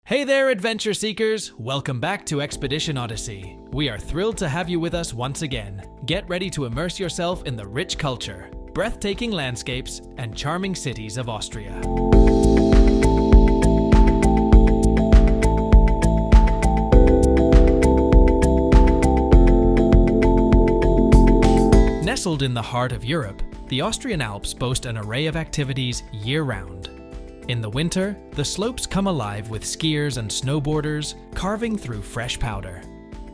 Hey there, adventure seekers! Welcome back to Expedition Odyssey. We are thrilled to have you with us once again. Get ready to immerse yourself in the rich culture, breathtaking landscapes, and charming cities of Austria. Nestled in the heart of Europe, the Austrian Alps boast an array of activities year-round. In the winter, the slopes come alive with skiers and snowboarders carving through fresh powder.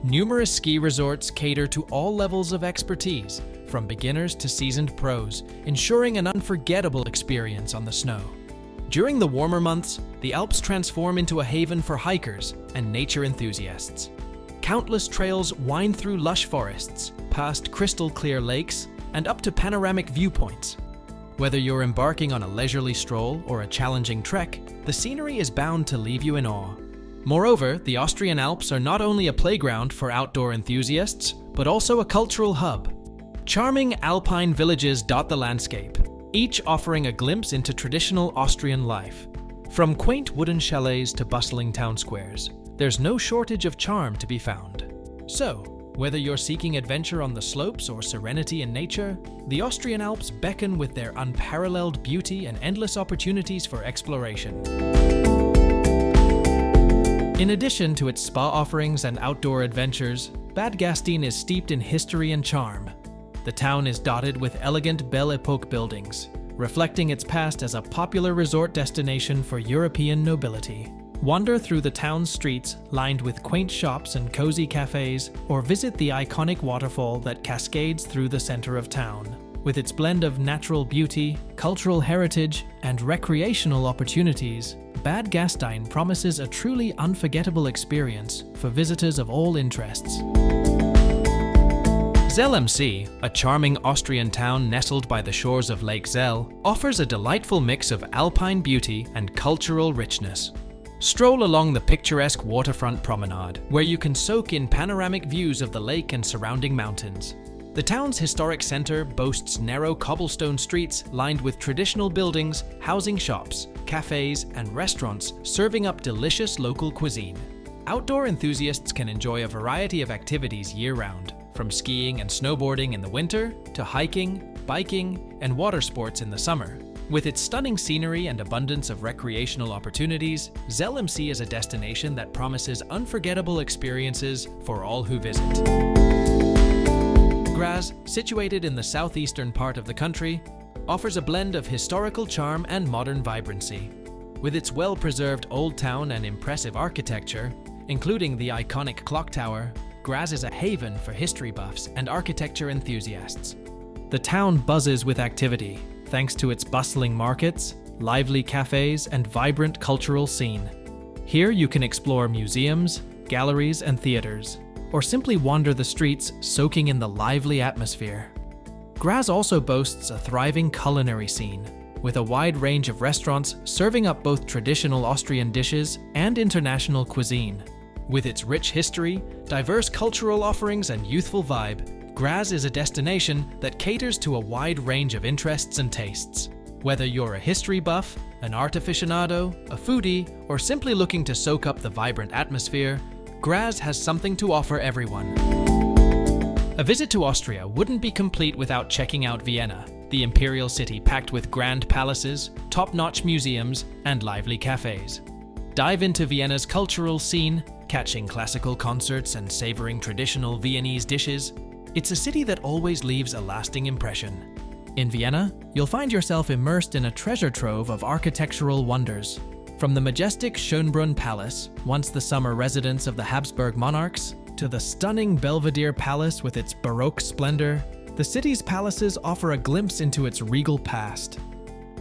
Numerous ski resorts cater to all levels of expertise, from beginners to seasoned pros, ensuring an unforgettable experience on the snow. During the warmer months, the Alps transform into a haven for hikers and nature enthusiasts. Countless trails wind through lush forests, past crystal-clear lakes, and up to panoramic viewpoints. Whether you're embarking on a leisurely stroll or a challenging trek, the scenery is bound to leave you in awe. Moreover, the Austrian Alps are not only a playground for outdoor enthusiasts, but also a cultural hub. Charming alpine villages dot the landscape, each offering a glimpse into traditional Austrian life. From quaint wooden chalets to bustling town squares, there's no shortage of charm to be found. So, whether you're seeking adventure on the slopes or serenity in nature, the Austrian Alps beckon with their unparalleled beauty and endless opportunities for exploration. In addition to its spa offerings and outdoor adventures, Bad Gastein is steeped in history and charm. The town is dotted with elegant Belle Epoque buildings, reflecting its past as a popular resort destination for European nobility. Wander through the town's streets lined with quaint shops and cozy cafes, or visit the iconic waterfall that cascades through the center of town. With its blend of natural beauty, cultural heritage, and recreational opportunities, Bad Gastein promises a truly unforgettable experience for visitors of all interests. Zell am See, a charming Austrian town nestled by the shores of Lake Zell, offers a delightful mix of alpine beauty and cultural richness. Stroll along the picturesque waterfront promenade, where you can soak in panoramic views of the lake and surrounding mountains. The town's historic center boasts narrow cobblestone streets lined with traditional buildings, housing shops, cafes, and restaurants serving up delicious local cuisine. Outdoor enthusiasts can enjoy a variety of activities year-round, from skiing and snowboarding in the winter to hiking, biking, and water sports in the summer. With its stunning scenery and abundance of recreational opportunities, Zell am See is a destination that promises unforgettable experiences for all who visit. Graz, situated in the southeastern part of the country, offers a blend of historical charm and modern vibrancy. With its well-preserved old town and impressive architecture, including the iconic clock tower, Graz is a haven for history buffs and architecture enthusiasts. The town buzzes with activity, thanks to its bustling markets, lively cafes, and vibrant cultural scene. Here you can explore museums, galleries, and theaters, or simply wander the streets soaking in the lively atmosphere. Graz also boasts a thriving culinary scene, with a wide range of restaurants serving up both traditional Austrian dishes and international cuisine. With its rich history, diverse cultural offerings, and youthful vibe, Graz is a destination that caters to a wide range of interests and tastes. Whether you're a history buff, an art aficionado, a foodie, or simply looking to soak up the vibrant atmosphere, Graz has something to offer everyone. A visit to Austria wouldn't be complete without checking out Vienna, the imperial city packed with grand palaces, top-notch museums, and lively cafes. Dive into Vienna's cultural scene, catching classical concerts and savoring traditional Viennese dishes. It's a city that always leaves a lasting impression. In Vienna, you'll find yourself immersed in a treasure trove of architectural wonders. From the majestic Schönbrunn Palace, once the summer residence of the Habsburg monarchs, to the stunning Belvedere Palace with its Baroque splendor, the city's palaces offer a glimpse into its regal past.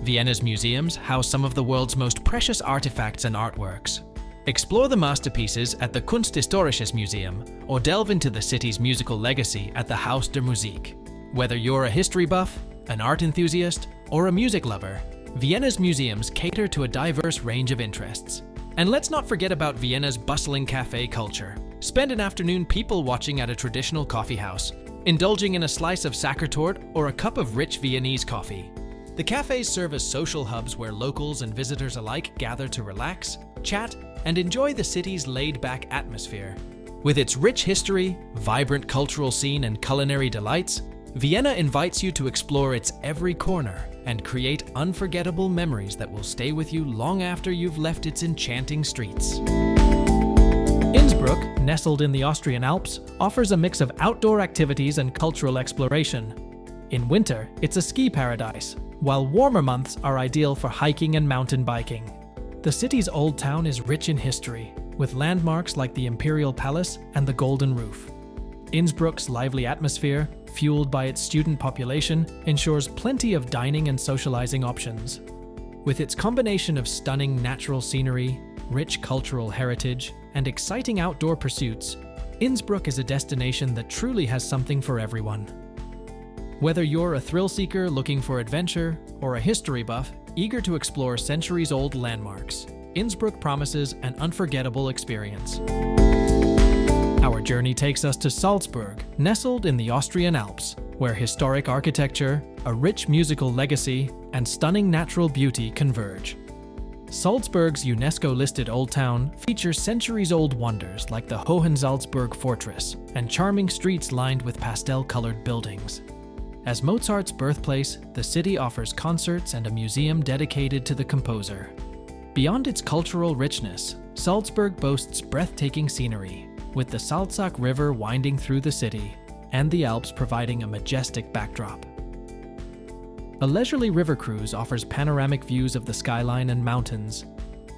Vienna's museums house some of the world's most precious artifacts and artworks. Explore the masterpieces at the Kunsthistorisches Museum, or delve into the city's musical legacy at the Haus der Musik. Whether you're a history buff, an art enthusiast, or a music lover, Vienna's museums cater to a diverse range of interests. And let's not forget about Vienna's bustling cafe culture. Spend an afternoon people-watching at a traditional coffee house, indulging in a slice of Sachertorte or a cup of rich Viennese coffee. The cafes serve as social hubs where locals and visitors alike gather to relax, chat, and enjoy the city's laid-back atmosphere. With its rich history, vibrant cultural scene, and culinary delights, Vienna invites you to explore its every corner and create unforgettable memories that will stay with you long after you've left its enchanting streets. Innsbruck, nestled in the Austrian Alps, offers a mix of outdoor activities and cultural exploration. In winter, it's a ski paradise, while warmer months are ideal for hiking and mountain biking. The city's old town is rich in history, with landmarks like the Imperial Palace and the Golden Roof. Innsbruck's lively atmosphere, fueled by its student population, ensures plenty of dining and socializing options. With its combination of stunning natural scenery, rich cultural heritage, and exciting outdoor pursuits, Innsbruck is a destination that truly has something for everyone. Whether you're a thrill seeker looking for adventure or a history buff eager to explore centuries-old landmarks, Innsbruck promises an unforgettable experience. Our journey takes us to Salzburg, nestled in the Austrian Alps, where historic architecture, a rich musical legacy, and stunning natural beauty converge. Salzburg's UNESCO-listed Old Town features centuries-old wonders like the Hohensalzburg Fortress and charming streets lined with pastel-colored buildings. As Mozart's birthplace, the city offers concerts and a museum dedicated to the composer. Beyond its cultural richness, Salzburg boasts breathtaking scenery, with the Salzach River winding through the city and the Alps providing a majestic backdrop. A leisurely river cruise offers panoramic views of the skyline and mountains.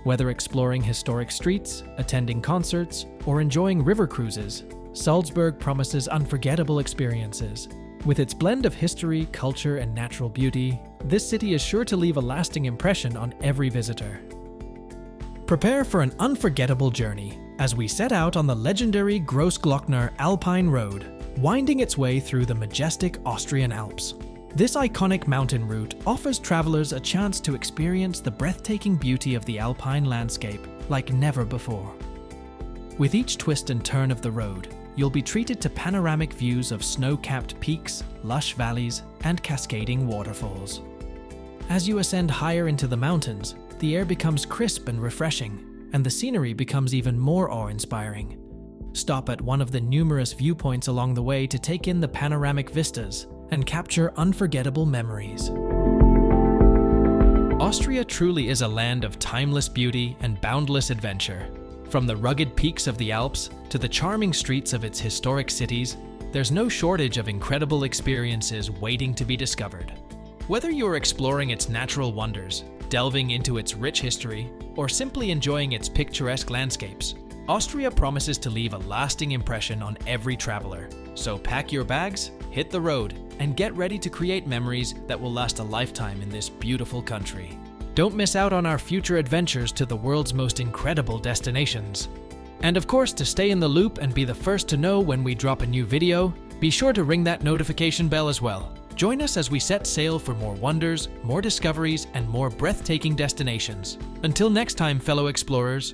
Whether exploring historic streets, attending concerts, or enjoying river cruises, Salzburg promises unforgettable experiences. With its blend of history, culture, and natural beauty, this city is sure to leave a lasting impression on every visitor. Prepare for an unforgettable journey as we set out on the legendary Grossglockner Alpine Road, winding its way through the majestic Austrian Alps. This iconic mountain route offers travelers a chance to experience the breathtaking beauty of the alpine landscape like never before. With each twist and turn of the road, you'll be treated to panoramic views of snow-capped peaks, lush valleys, and cascading waterfalls. As you ascend higher into the mountains, the air becomes crisp and refreshing, and the scenery becomes even more awe-inspiring. Stop at one of the numerous viewpoints along the way to take in the panoramic vistas and capture unforgettable memories. Austria truly is a land of timeless beauty and boundless adventure. From the rugged peaks of the Alps to the charming streets of its historic cities, there's no shortage of incredible experiences waiting to be discovered. Whether you're exploring its natural wonders, delving into its rich history, or simply enjoying its picturesque landscapes, Austria promises to leave a lasting impression on every traveler. So pack your bags, hit the road, and get ready to create memories that will last a lifetime in this beautiful country. Don't miss out on our future adventures to the world's most incredible destinations. And of course, to stay in the loop and be the first to know when we drop a new video, be sure to ring that notification bell as well. Join us as we set sail for more wonders, more discoveries, and more breathtaking destinations. Until next time, fellow explorers,